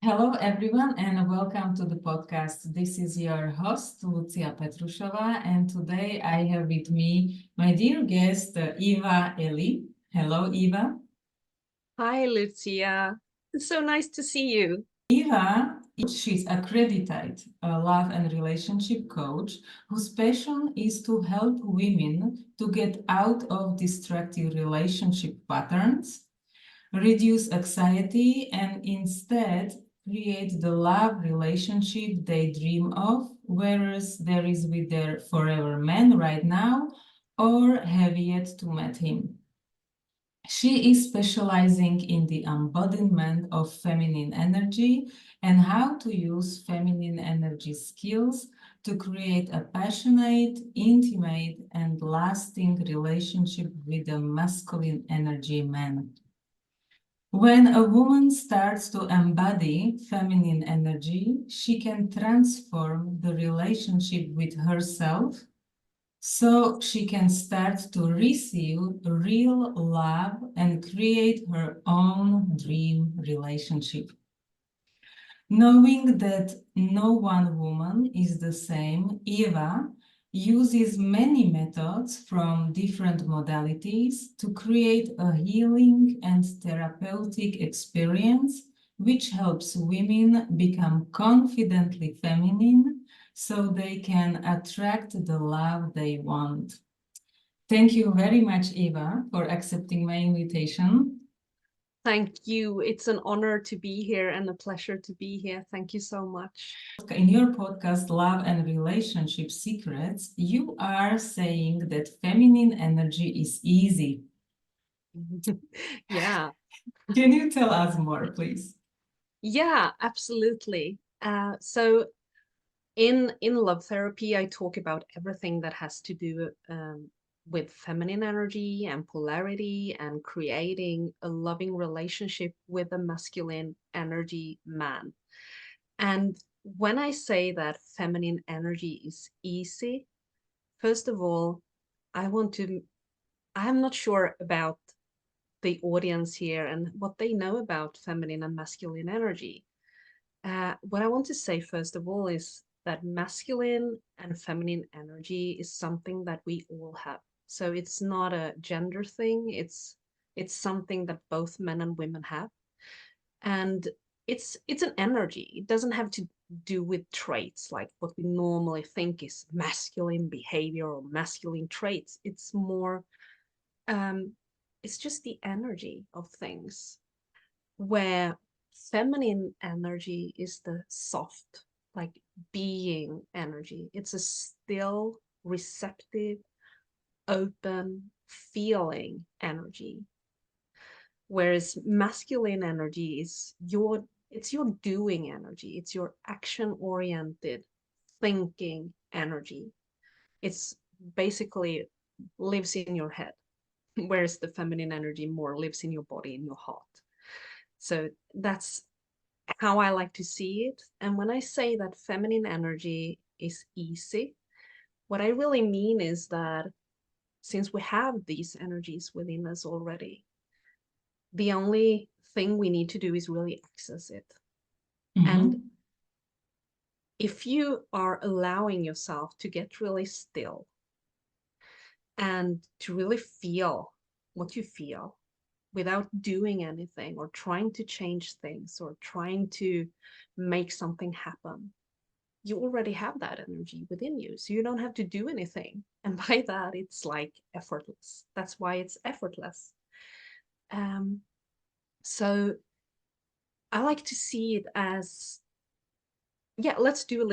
Hello, everyone, and welcome to the podcast. This is your host, Lucia Petrushova, and today I have with me my dear guest, Eva Elly. Hello, Eva. Hi, Lucia. It's so nice to see you. Eva, she's accredited love and relationship coach whose passion is to help women to get out of destructive relationship patterns, reduce anxiety, and instead create the love relationship they dream of, whereas there is with their forever man right now or have yet to meet him. She is specializing in the embodiment of feminine energy and how to use feminine energy skills to create a passionate, intimate, and lasting relationship with a masculine energy man. When a woman starts to embody feminine energy, she can transform the relationship with herself so she can start to receive real love and create her own dream relationship. Knowing that no one woman is the same, Eva uses many methods from different modalities to create a healing and therapeutic experience which helps women become confidently feminine so they can attract the love they want. Thank you very much, Eva, for accepting my invitation. Thank you. It's an honor to be here and a pleasure to be here. Thank you so much. In your podcast, Love and Relationship Secrets, you are saying that feminine energy is easy. Yeah. Can you tell us more, please? Yeah, absolutely. So in love therapy, I talk about everything that has to do with feminine energy and polarity and creating a loving relationship with a masculine energy man. And when I say that feminine energy is easy, first of all, I'm not sure about the audience here and what they know about feminine and masculine energy. What I want to say, first of all, is that masculine and feminine energy is something that we all have. So it's not a gender thing. It's something that both men and women have. And it's an energy. It doesn't have to do with traits like what we normally think is masculine behavior or masculine traits. It's more it's just the energy of things, where feminine energy is the soft, like being energy. It's a still, receptive, open, feeling energy. Whereas masculine energy is it's your doing energy. It's your action oriented thinking energy. It's basically lives in your head, whereas the feminine energy more lives in your body, in your heart. So that's how I like to see it. And when I say that feminine energy is easy, what I really mean is that since we have these energies within us already, the only thing we need to do is really access it. And if you are allowing yourself to get really still and to really feel what you feel without doing anything or trying to change things or trying to make something happen, you already have that energy within you. So you don't have to do anything. And by that, it's like effortless. That's why it's effortless. So I like to see it as, yeah, let's do a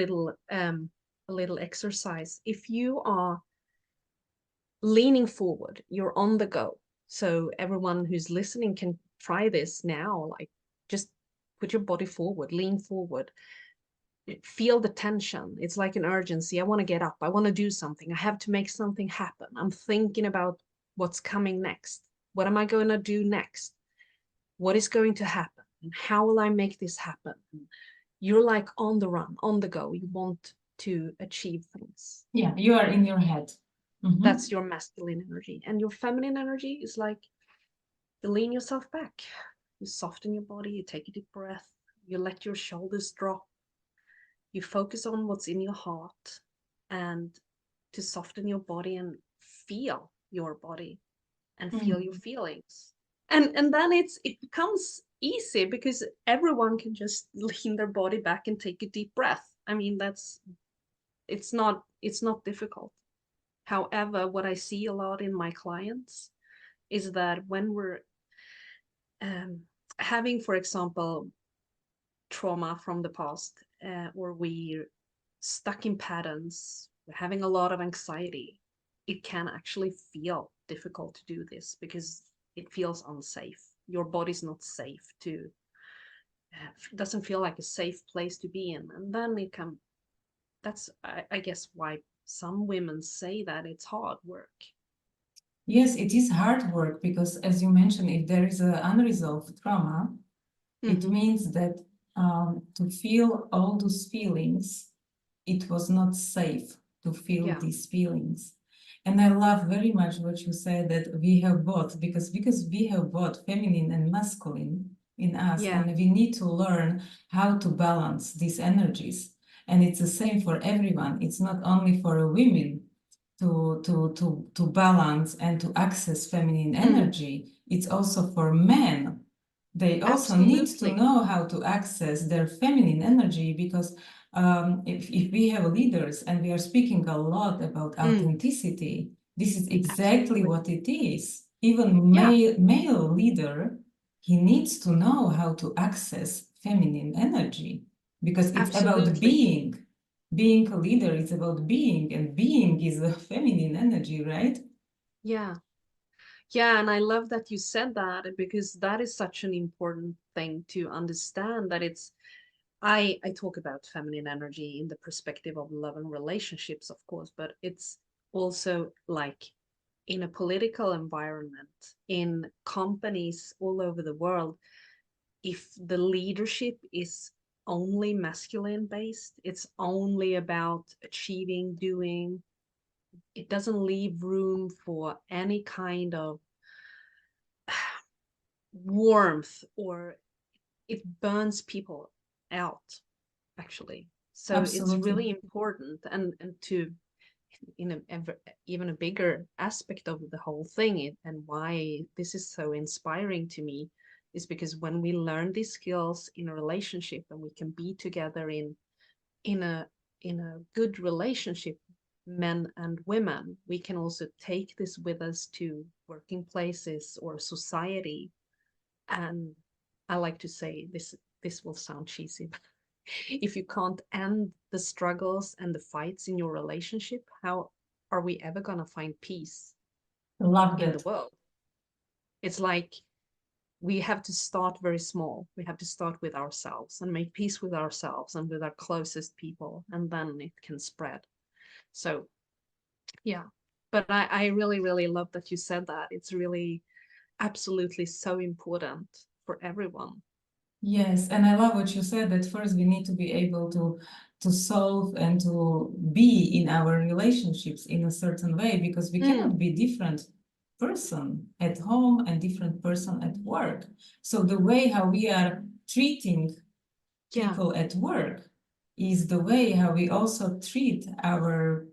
little exercise. If you are leaning forward, you're on the go. So everyone who's listening can try this now, like just put your body forward, lean forward, feel the tension. It's like an urgency. I want to get up. I want to do something. I have to make something happen. I'm thinking about what's coming next. What am I going to do next? What is going to happen? And how will I make this happen? You're like on the run, on the go. You want to achieve things. Yeah, you are in your head. That's your masculine energy. And your feminine energy is like you lean yourself back. You soften your body. You take a deep breath. you let your shoulders drop, you focus on what's in your heart, and to soften your body and feel your body and feel your Mm. feelings. And then it becomes easy because everyone can just lean their body back and take a deep breath. I mean, that's it's not difficult. However, what I see a lot in my clients is that when we're um, having, for example, trauma from the past, or we're stuck in patterns, we're having a lot of anxiety, it can actually feel difficult to do this because it feels unsafe. Your body's not safe to, doesn't feel like a safe place to be in. And then it can, that's, I guess, why some women say that it's hard work. Yes, it is hard work because, as you mentioned, if there is an unresolved trauma, it Mm-hmm. means that to feel all those feelings, it was not safe to feel Yeah. these feelings. And I love very much what you said that we have both, because we have both feminine and masculine in us, Yeah. and we need to learn how to balance these energies. And it's the same for everyone. It's not only for women to balance and to access feminine Mm, energy. It's also for men. They also need to absolutely. know how to access their feminine energy because if we have leaders and we are speaking a lot about Mm, authenticity, this is exactly absolutely. what it is. Even Yeah, male leader, he needs to know how to access feminine energy because it's about absolutely. being. Being a leader is about being, and being is a feminine energy, right? Yeah. Yeah, and I love that you said that because that is such an important thing to understand that it's I talk about feminine energy in the perspective of love and relationships, of course, but it's also like in a political environment, in companies all over the world, if the leadership is only masculine based, it's only about achieving, doing, it doesn't leave room for any kind of warmth, or it burns people out actually. So it's Absolutely. really important, and to in even a bigger aspect of the whole thing, and why this is so inspiring to me is because when we learn these skills in a relationship and we can be together in a in a good relationship, men and women, we can also take this with us to working places or society. And I like to say this will sound cheesy, but if you can't end the struggles and the fights in your relationship, how are we ever going to find peace Love in the that. world? It's like we have to start very small. We have to start with ourselves and make peace with ourselves and with our closest people, and then it can spread. So, yeah. But I really, really love that you said that. It's really absolutely so important for everyone. Yes, and I love what you said that first we need to be able to solve and to be in our relationships in a certain way because we Mm, cannot be different person at home and different person at work. So the way how we are treating yeah, people at work is the way how we also treat our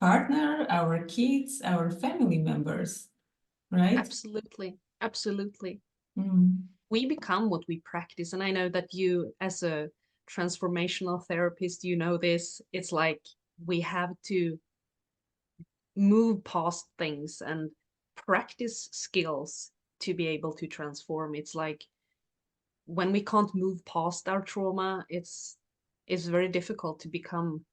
partner, our kids, our family members, right? absolutely. Absolutely. Mm. We become what we practice. And I know that you, as a transformational therapist, you know this. It's like we have to move past things and practice skills to be able to transform. It's like when we can't move past our trauma, it's very difficult to become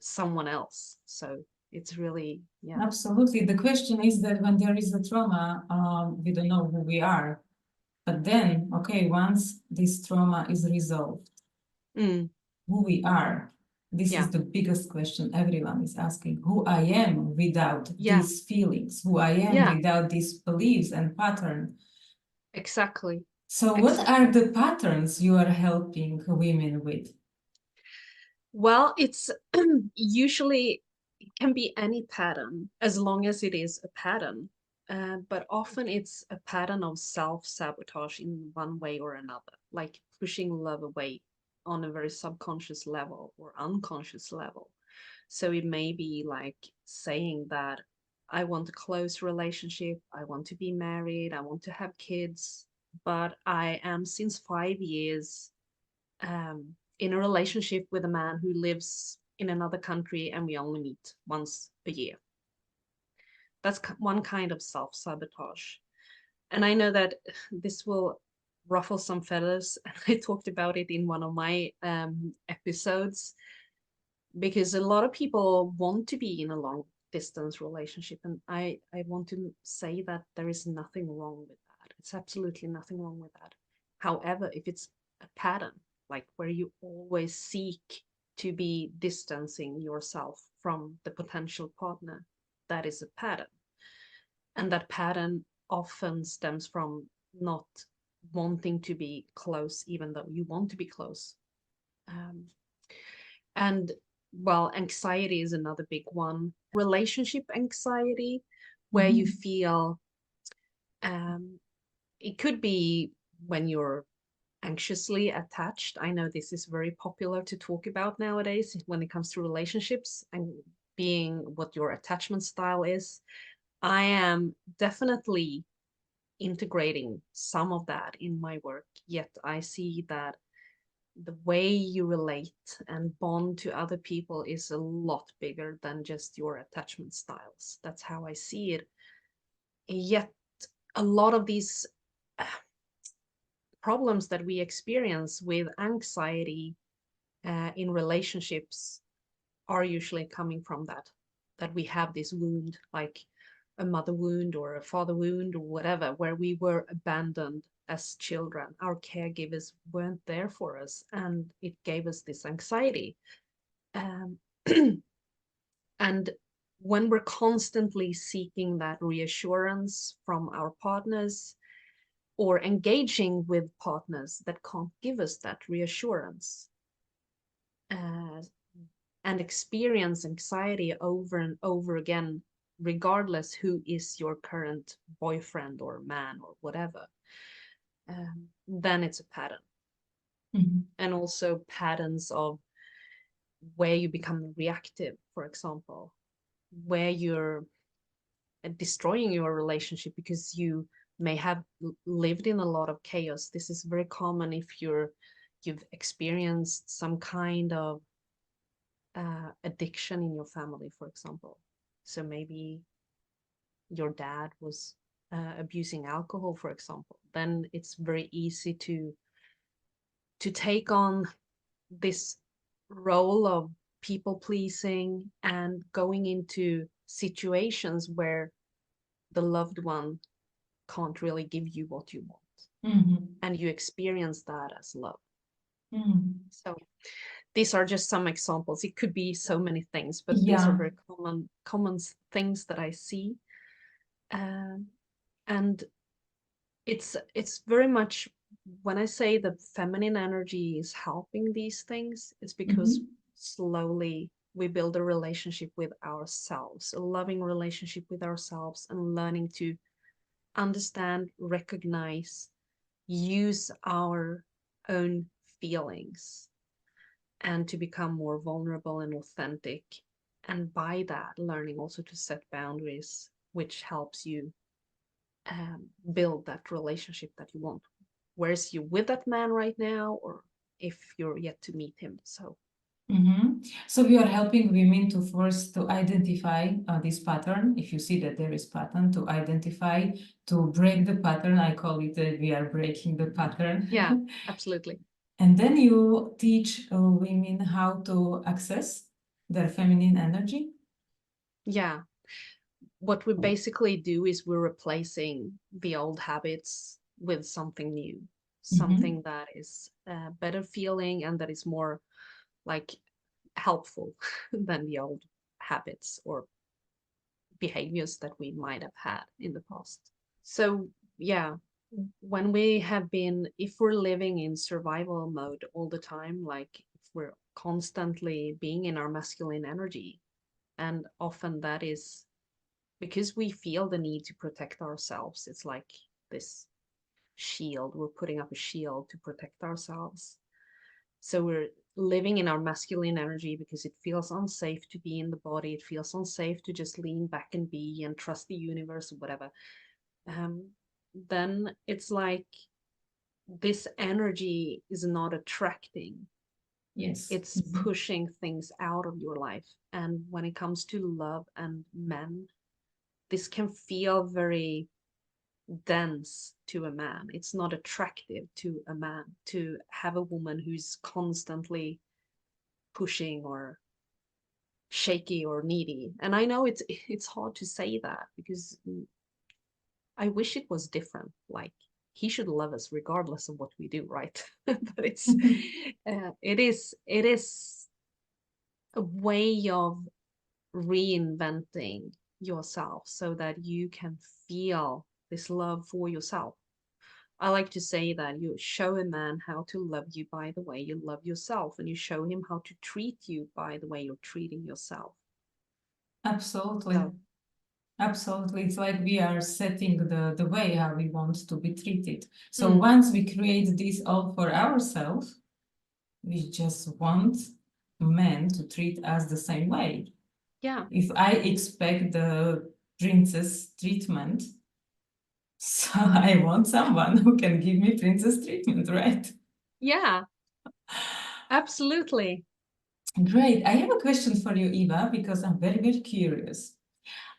someone else. So it's really, yeah. Absolutely. The question is that when there is a trauma, we don't know who we are. But then, okay, once this trauma is resolved, Mm, who we are, this yeah, is the biggest question everyone is asking. Who I am without yeah, these feelings, who I am yeah, without these beliefs and pattern. exactly. So what are Exactly. the patterns you are helping women with? Well, it's usually it can be any pattern as long as it is a pattern. But often it's a pattern of self-sabotage in one way or another. Like pushing love away on a very subconscious level or unconscious level. So it may be like saying that I want a close relationship, I want to be married, I want to have kids, but I am since 5 years in a relationship with a man who lives in another country and we only meet once a year. That's one kind of self-sabotage. And I know that this will ruffle some feathers. I talked about it in one of my episodes because a lot of people want to be in a long distance relationship. And I want to say that there is nothing wrong with that. It's absolutely nothing wrong with that. However, if it's a pattern, like where you always seek to be distancing yourself from the potential partner, that is a pattern. And that pattern often stems from not wanting to be close, even though you want to be close. And well, anxiety is another big one. Relationship anxiety, where you feel it could be when you're anxiously attached. I know this is very popular to talk about nowadays when it comes to relationships and being what your attachment style is. I am definitely integrating some of that in my work, yet I see that the way you relate and bond to other people is a lot bigger than just your attachment styles. That's how I see it. Yet a lot of these problems that we experience with anxiety in relationships are usually coming from that we have this wound, like a mother wound or a father wound or whatever, where we were abandoned as children. Our caregivers weren't there for us, and it gave us this anxiety. Um, and when we're constantly seeking that reassurance from our partners or engaging with partners that can't give us that reassurance, and experience anxiety over and over again, regardless who is your current boyfriend or man or whatever, then it's a pattern. And also patterns of where you become reactive, for example, where you're destroying your relationship because you may have lived in a lot of chaos. This is very common if you've experienced some kind of addiction in your family, for example. So maybe your dad was abusing alcohol, for example. Then it's very easy to take on this role of people pleasing and going into situations where the loved one can't really give you what you want, and you experience that as love. So these are just some examples. It could be so many things, but these are very common things that I see. And it's very much, when I say the feminine energy is helping these things, it's because slowly we build a relationship with ourselves, a loving relationship with ourselves, and learning to understand, recognize, use our own feelings, and to become more vulnerable and authentic. And by that, learning also to set boundaries, which helps you build that relationship that you want. Whereas you with that man right now, or if you're yet to meet him. So So we are helping women to first to identify this pattern. If you see that there is pattern, to identify, to break the pattern. I call it we are breaking the pattern. Yeah, absolutely. And then you teach women how to access their feminine energy. Yeah. What we basically do is we're replacing the old habits with something new, something that is better feeling and that is more like helpful than the old habits or behaviors that we might have had in the past. So yeah, when we have been, if we're living in survival mode all the time, like if we're constantly being in our masculine energy, and often that is because we feel the need to protect ourselves. It's like this shield. We're putting up a shield to protect ourselves. So we're living in our masculine energy because it feels unsafe to be in the body. It feels unsafe to just lean back and be and trust the universe or whatever. Then it's like this energy is not attracting. Yes. It's pushing things out of your life. And when it comes to love and men, this can feel very dense to a man. It's not attractive to a man to have a woman who's constantly pushing or shaky or needy. And I know it's hard to say that because I wish it was different. Like he should love us regardless of what we do, right? But it is a way of reinventing yourself so that you can feel this love for yourself. I like to say that you show a man how to love you by the way you love yourself, and you show him how to treat you by the way you're treating yourself. Absolutely. So, Absolutely. It's like we are setting the way how we want to be treated. So mm, once we create this all for ourselves, we just want men to treat us the same way. yeah, If I expect the princess treatment, so I want someone who can give me princess treatment, right? yeah, absolutely. Great. I have a question for you, Eva, because I'm very, very curious.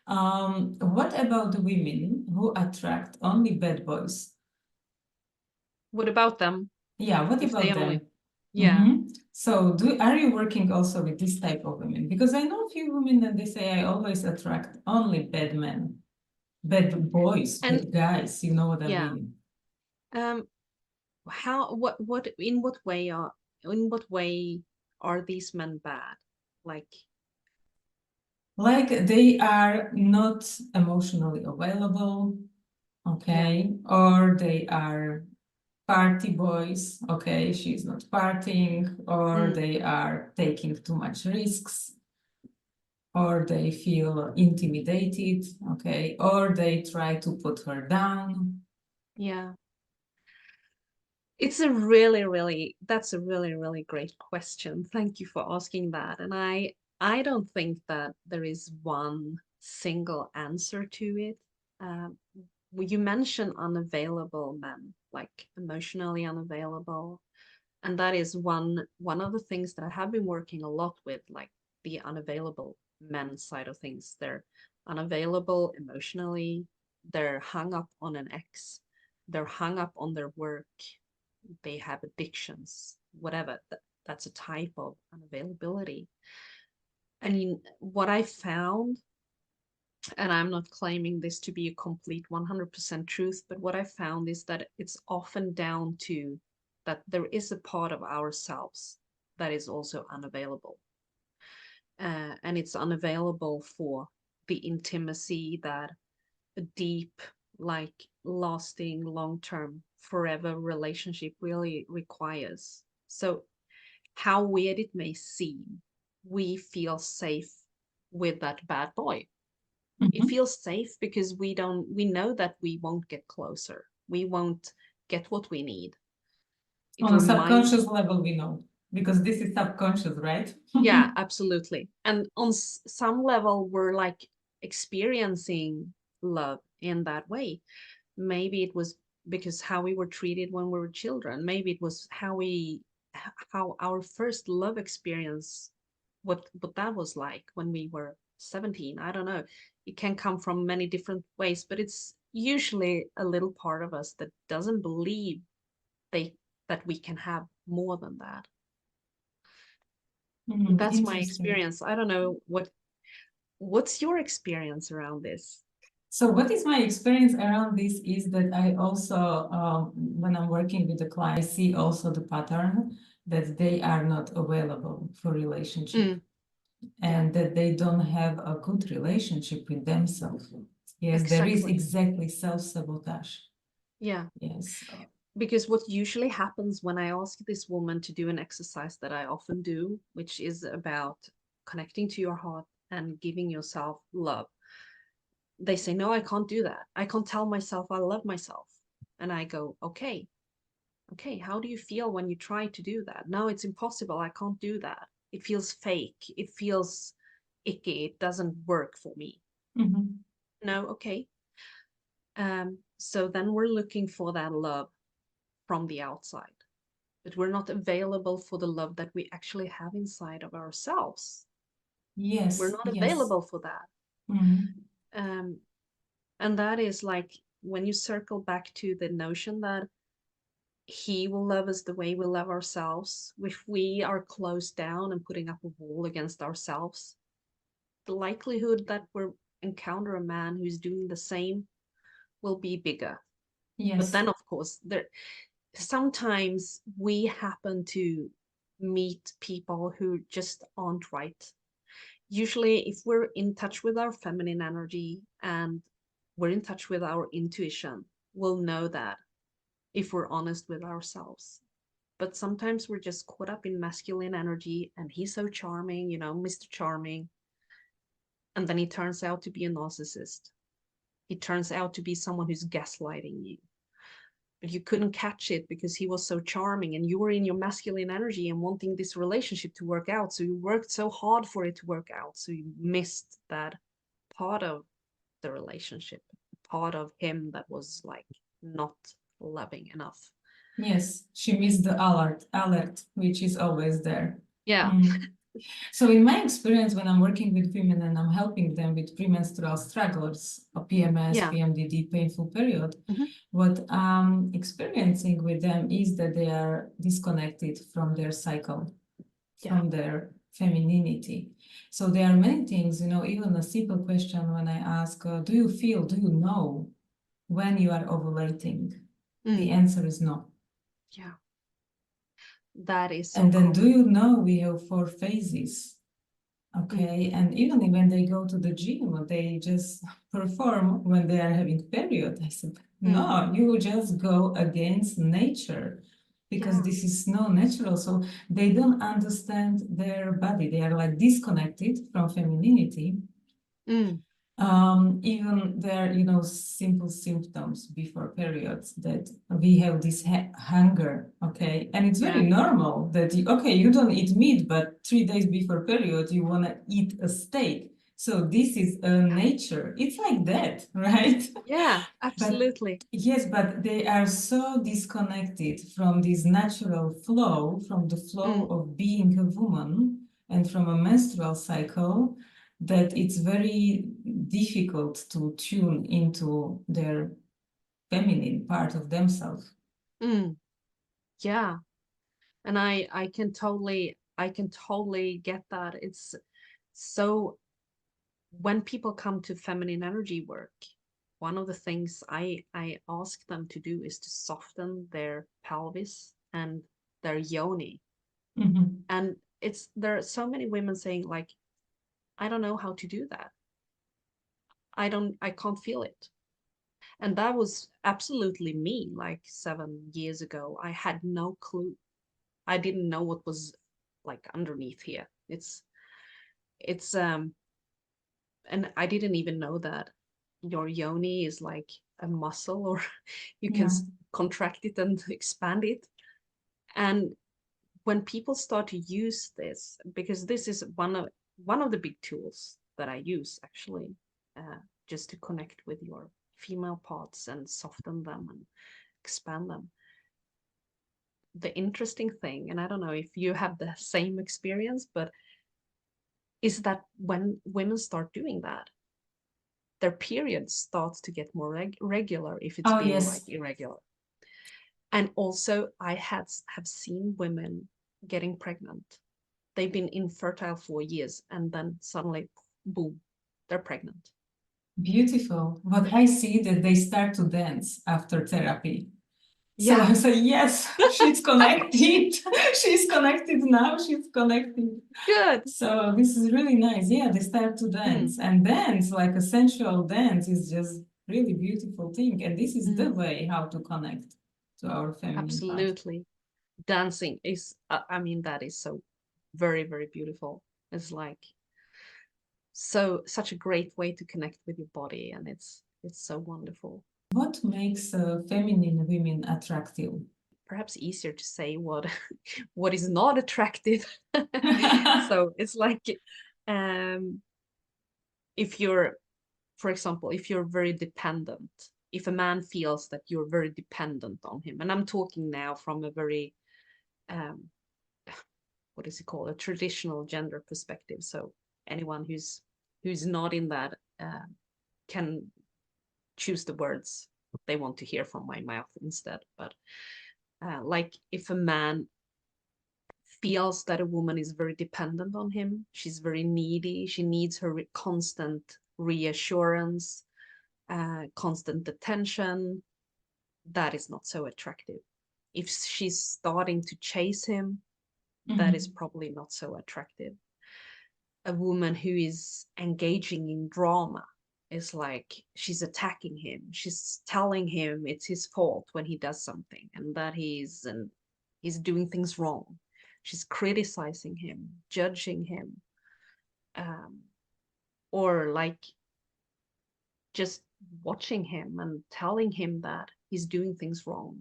What about the women who attract only bad boys? What about them Yeah, what if they about only, them? yeah. So are you working also with this type of women? Because I know a few women that they say I always attract only bad men, bad boys, And bad guys, you know what I yeah, mean? um, what, in what way are these men bad? Like, Like they are not emotionally available, yeah, okay, or they are party boys, okay, she's not partying, or mm, they are taking too much risks, or they feel intimidated, okay, or they try to put her down. yeah. It's a really, really, that's a really, really great question. Thank you for asking that. And I don't think that there is one single answer to it. Um, you mentioned unavailable men, like emotionally unavailable. And that is one of the things that I have been working a lot with, like the unavailable men side of things. They're unavailable emotionally, they're hung up on an ex, they're hung up on their work, they have addictions, whatever. That's a type of unavailability. I mean, what I found, and I'm not claiming this to be a complete 100% truth, but what I found is that it's often down to that there is a part of ourselves that is also unavailable. And it's unavailable for the intimacy that a deep, like lasting, long term, forever relationship really requires. So, how weird it may seem, we feel safe with that bad boy. It Mhm. feels safe because we know that we won't get closer. We won't get what we need. It On a reminds, subconscious level, we know, because this is subconscious, right? yeah, absolutely. And on some level, we're like experiencing love in that way. Maybe it was because how we were treated when we were children. Maybe it was how our first love experience, what that was like when we were 17. I don't know. It can come from many different ways, but it's usually a little part of us that doesn't believe they that we can have more than that. That's my Interesting. experience. I don't know what's your experience around this? So what is my experience around this is that I also, when I'm working with the client, I see also the pattern that they are not available for relationship Mm, yeah, and that they don't have a good relationship with themselves. Yes, there is exactly. exactly self-sabotage. Yeah. Yes. Because what usually happens when I ask this woman to do an exercise that I often do, which is about connecting to your heart and giving yourself love, they say, no, I can't do that. I can't tell myself I love myself. And I go, okay, how do you feel when you try to do that? No, it's impossible. I can't do that. It feels fake. It feels icky. It doesn't work for me. Mm-hmm. No, okay. So then we're looking for that love from the outside, but we're not available for the love that we actually have inside of ourselves. We're Yes, not yes. available for that. Mm-hmm. Um, and that is like when you circle back to the notion that he will love us the way we love ourselves. If we are closed down and putting up a wall against ourselves, the likelihood that we'll encounter a man who's doing the same will be bigger. But Yes, then, of course, there sometimes we happen to meet people who just aren't right. Usually, if we're in touch with our feminine energy and we're in touch with our intuition, we'll know that if we're honest with ourselves. But sometimes we're just caught up in masculine energy and he's so charming, you know, Mr. Charming. And then he turns out to be a narcissist. He turns out to be someone who's gaslighting you. But you couldn't catch it because he was so charming and you were in your masculine energy and wanting this relationship to work out. So you worked so hard for it to work out. So you missed that part of the relationship, part of him that was like not loving enough. yes. She missed the alert, which is always there. Yeah. Mm. So in my experience, when I'm working with women and I'm helping them with premenstrual struggles, a PMS, Yeah. PMDD, painful period, Mm-hmm. what I'm experiencing with them is that they are disconnected from their cycle, Yeah. from their femininity. So there are many things, you know, even a simple question when I ask, do you feel, do you know when you are ovulating? The Mm. answer is no. Yeah. That is so And then, do common. you know we have 4 phases? Mm. Okay, and even when they go to the gym, they just perform when they are having period. I said, Mm. no, you just go against nature because Yeah. this is no natural. So they don't understand their body. They are like disconnected from femininity. Mm. Even there, you know, simple symptoms before periods that we have this hunger, okay? And it's very Yeah. normal that, okay, you don't eat meat, but 3 days before period, you want to eat a steak. So this is nature. It's like that, right? Yeah, But absolutely. yes, but they are so disconnected from this natural flow, from the flow Mm. of being a woman and from a menstrual cycle, that it's very difficult to tune into their feminine part of themselves. Mm. Yeah. And I can totally get that. It's so when people come to feminine energy work, one of the things I ask them to do is to soften their pelvis and their yoni. Mhm. And it's there are so many women saying like, I don't know how to do that. I can't feel it. And that was absolutely me like 7 years ago. I had no clue. I didn't know what was like underneath here. It's and I didn't even know that your yoni is like a muscle or you can Yeah. contract it and expand it. And when people start to use this, because this is one of the big tools that I use actually, just to connect with your female parts and soften them and expand them. The interesting thing, and I don't know if you have the same experience, but is that when women start doing that, their period starts to get more regular if it's Oh, been like yes. irregular. And also, have seen women getting pregnant. They've been infertile for years, and then suddenly, boom, they're pregnant. Beautiful. But I see that they start to dance after therapy. So Yeah, I say, yes, she's connected. She's connected now. She's connected. good. So this is really nice. Yeah, they start to Mm, dance. And dance, like a sensual dance, is just really beautiful thing. And this is the mm, way how to connect to our feminine part. absolutely. Dancing is, I mean, that is so very, very beautiful. It's like such a great way to connect with your body, and it's so wonderful. What makes feminine women attractive? Perhaps easier to say what what is not attractive. So it's like if you're, for example, if you're very dependent, if a man feels that you're very dependent on him, and I'm talking now from a very um, what is it called, a traditional gender perspective. So anyone who's not in that can choose the words they want to hear from my mouth instead. But like if a man feels that a woman is very dependent on him, she's very needy, she needs her constant reassurance, constant attention, that is not so attractive. If she's starting to chase him, that is probably not so attractive. A woman who is engaging in drama is like she's attacking him. She's telling him it's his fault when he does something and that he's doing things wrong. She's criticizing him, judging him, or like just watching him and telling him that he's doing things wrong.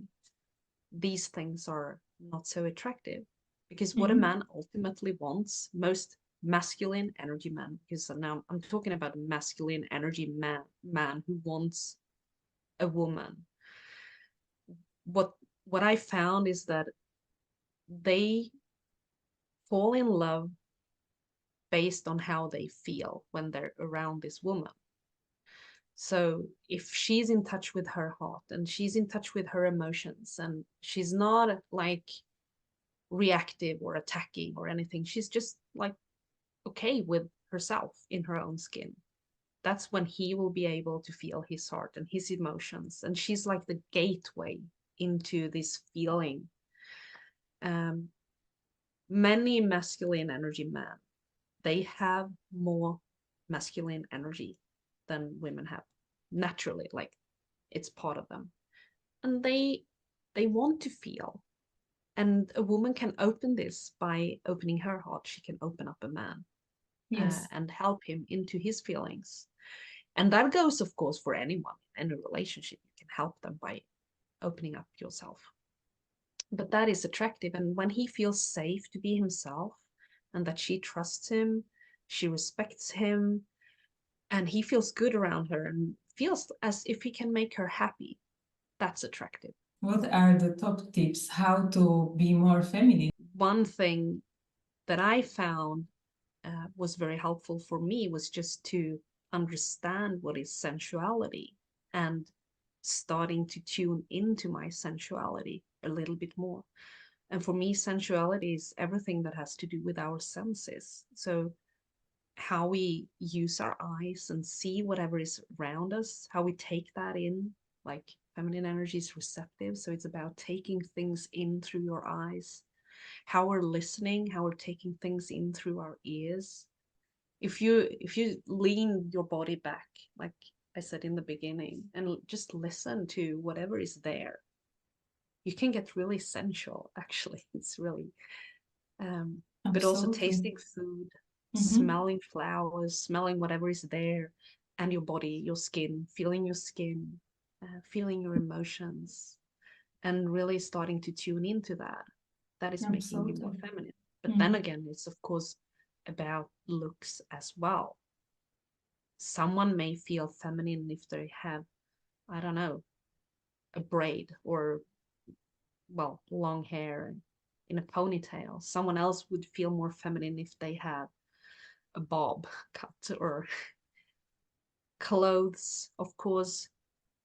These things are not so attractive because what a man ultimately wants, most masculine energy man, because now I'm talking about masculine energy man who wants a woman. What I found is that they fall in love based on how they feel when they're around this woman. So if she's in touch with her heart and she's in touch with her emotions and she's not like reactive or attacking or anything, she's just like okay with herself in her own skin, that's when he will be able to feel his heart and his emotions. And she's like the gateway into this feeling. Many masculine energy men, they have more masculine energy than women have naturally, like it's part of them, and they want to feel. And a woman can open this by opening her heart. She can open up a man, Yes. and help him into his feelings. And that goes, of course, for anyone in a relationship. You can help them by opening up yourself. But that is attractive. And when he feels safe to be himself and that she trusts him, she respects him, and he feels good around her and feels as if he can make her happy, that's attractive. What are the top tips how to be more feminine? One thing that I found was very helpful for me was just to understand what is sensuality and starting to tune into my sensuality a little bit more. And for me, sensuality is everything that has to do with our senses. So how we use our eyes and see whatever is around us, how we take that in, like feminine energy is receptive. So it's about taking things in through your eyes, how we're listening, how we're taking things in through our ears. If you lean your body back, like I said in the beginning, and just listen to whatever is there, you can get really sensual, actually. It's really but also tasting food, smelling flowers, smelling whatever is there, and your body, your skin, feeling feeling your emotions, and really starting to tune into that. That is making you more feminine. But then again, it's of course about looks as well. Someone may feel feminine if they have, I don't know, a braid or, well, long hair in a ponytail. Someone else would feel more feminine if they have a bob cut or clothes. Of course,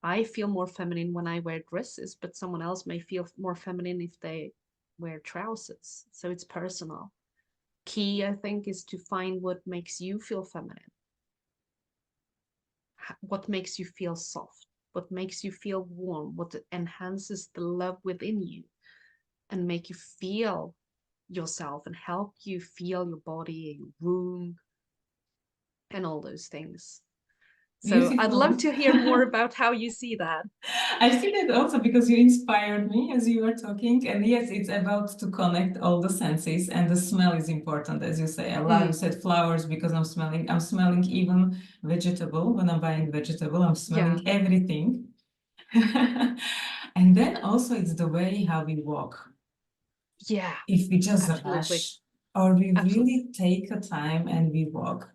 I feel more feminine when I wear dresses, but someone else may feel more feminine if they wear trousers. So it's personal. Key, I think, is to find what makes you feel feminine, what makes you feel soft, what makes you feel warm, what enhances the love within you and make you feel yourself and help you feel your body, your room, and all those things. So Beautiful. I'd love to hear more about how you see that. I see that also because you inspired me as you were talking. And yes, it's about to connect all the senses, and the smell is important, as you say. I love you said flowers because I'm smelling even vegetable when I'm buying vegetable. I'm smelling everything. And then also it's the way how we walk. Yeah, If we just absolutely. rush or we Absolutely. really take a time and we walk.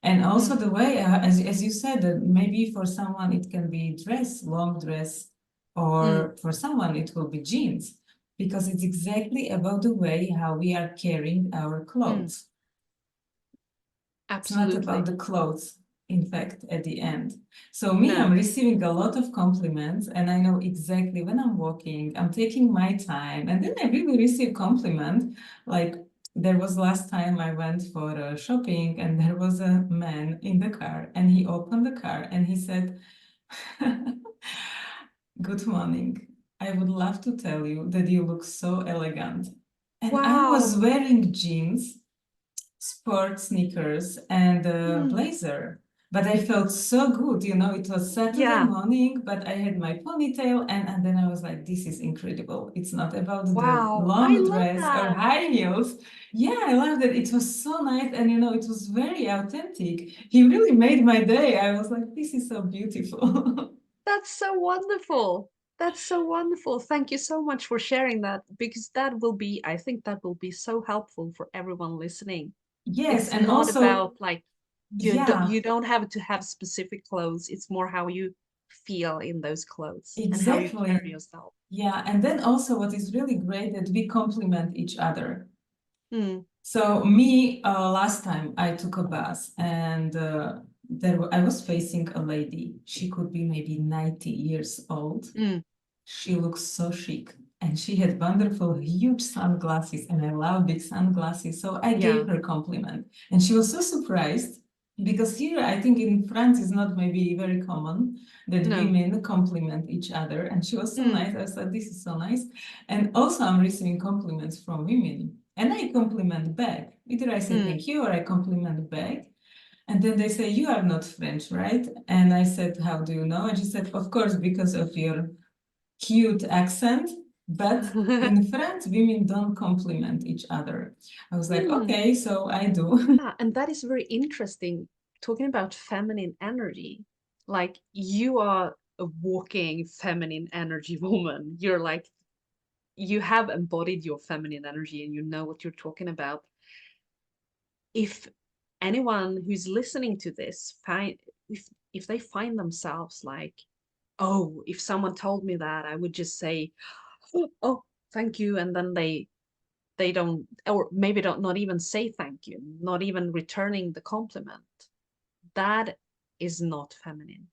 And also Mm, the way, as you said, maybe for someone it can be dress, long dress, mm, or for someone it will be jeans, because it's exactly about the way how we are carrying our mm, clothes. It's not about absolutely. the clothes, in fact, at the end. So me, I'm No. receiving a lot of compliments, and I know exactly when I'm walking, I'm taking my time, and then I really receive compliment. Like there was last time I went for shopping, and there was a man in the car, and he opened the car and he said, "Good morning. I would love to tell you that you look so elegant." And I was Wow. wearing jeans, sport sneakers, and a Mm, blazer. But I felt so good, you know, it was Saturday yeah. morning, but I had my ponytail, and then I was like, this is incredible. It's not about the Wow. I long love dress or that. high heels. Yeah, I loved it. It was so nice, and you know, it was very authentic. He really made my day. I was like, this is so beautiful. That's so wonderful. That's so wonderful. Thank you so much for sharing that because that will be, I think that will be so helpful for everyone listening. Yes, It's and not also, about like yeah, you don't have to have specific clothes. It's more how you feel in those clothes and how you exactly. carry yourself. Yeah, and then also what is really great that we complement each other. Mm, So me, last time I took a bus and I was facing a lady. She could be maybe 90 years old. mm, She looks so chic and she had wonderful, huge sunglasses, and I love big sunglasses. So I gave yeah. her a compliment and she was so surprised because here I think in France is not maybe very common that No. women compliment each other. And she was so Mm, nice. I said, this is so nice. And also I'm receiving compliments from women and I compliment back. Either I say mm. thank you or I compliment back. And then they say, you are not French, right? And I said, how do you know? And she said, of course, because of your cute accent, but in France, women don't compliment each other. I was like, Mm. okay, so I do. Yeah, and that is very interesting. Talking about feminine energy, like you are a walking feminine energy woman. You're like, you have embodied your feminine energy and you know what you're talking about. If anyone who's listening to this find if they find themselves like, oh, if someone told me that, I would just say, oh, thank you, and then they don't, or maybe don't not even say thank you, not even returning the compliment. That is not feminine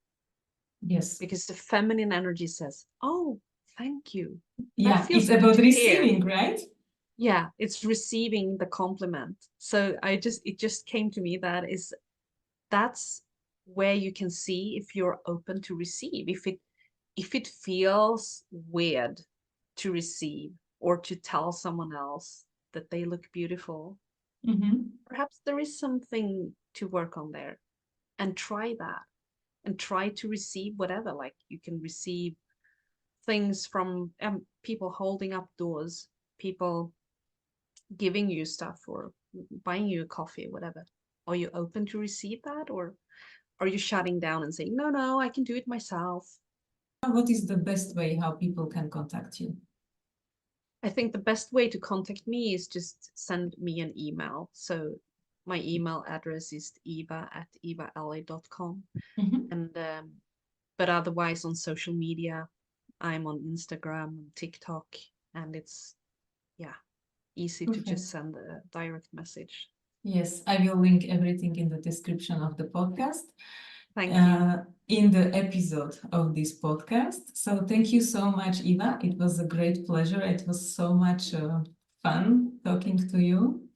Yes. because the feminine energy says, oh, thank you. That Yeah, feels it's good about to hear. receiving, right? Yeah, it's receiving the compliment. So it just came to me that is that's where you can see if you're open to receive. If it feels weird to receive or to tell someone else that they look beautiful, Mm-hmm. perhaps there is something to work on there, and try that and try to receive whatever. Like you can receive things from people holding up doors, people giving you stuff or buying you a coffee, whatever. Are you open to receive that, or are you shutting down and saying, no, no, I can do it myself? What is the best way how people can contact you? I think the best way to contact me is just send me an email. So my email address is eva@evaelly.com. Mm-hmm. And but otherwise on social media, I'm on Instagram and TikTok, and it's, yeah, easy to just Perfect. send a direct message. Yes, I will link everything in the description of the podcast, Thank you. in the episode of this podcast. So thank you so much, Eva. It was a great pleasure. It was so much fun talking to you.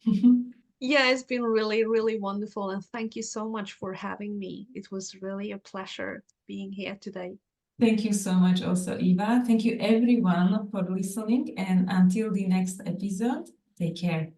Yeah, it's been really, really wonderful. And thank you so much for having me. It was really a pleasure being here today. Thank you so much also, Eva. Thank you everyone for listening. And until the next episode, take care.